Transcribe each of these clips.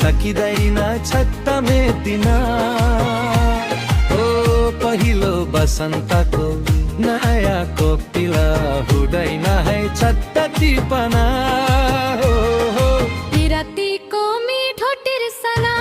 सकिँदैन छत्ता मेटिन पहिलो बसन्तको नयाँ कोपिला हुँदैन है छत्ता टिपना विरतीको मिठो तिर्सना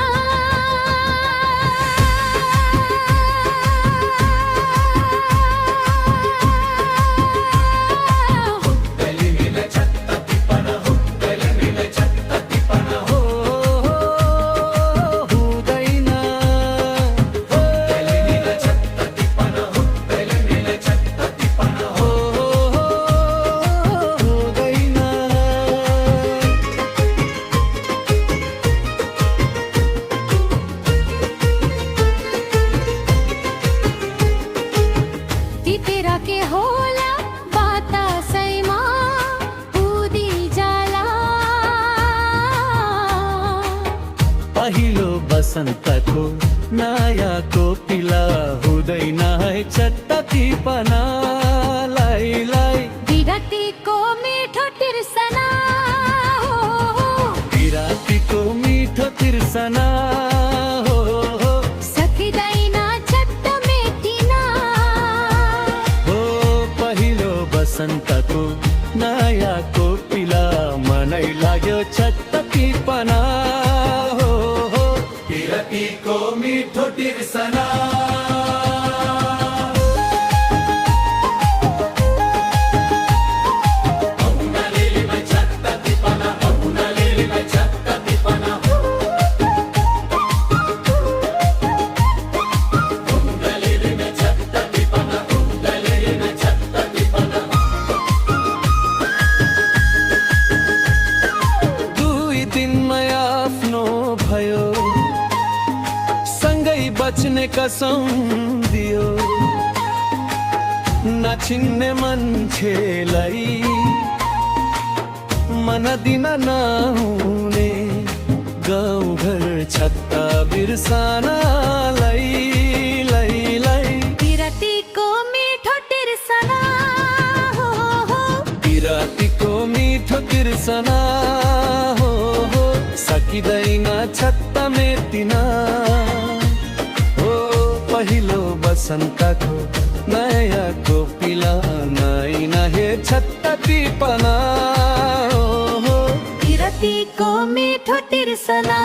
के होला बतासैमा उदी जाला पहिलो बसन्तको नयाँ कोपिला हुँदैन है छत्ता टिपना विरतीको मिठो तिर्सना विरतीको मिठो तिर्सना सकिँदैन छत्ता मेटिन बसन्तको नयाँ कोपिला मनै लाग्यो छत्ता टिपना विरतीको मिठो तिर्सना बच्ने कसम दियो नछिन्ने मान्छेलाई मन दिन नहुने गाउँघर छत्ता बिर्सनालाई विरतीको मिठो तिर्सना विरतीको मिठो तिर्सना सकिँदैन छत्ता मेटिन पहिलो बसन्तको नयाँ कोपिला नै नहे छत्ता टिपना विरतीको मिठो तिर्सना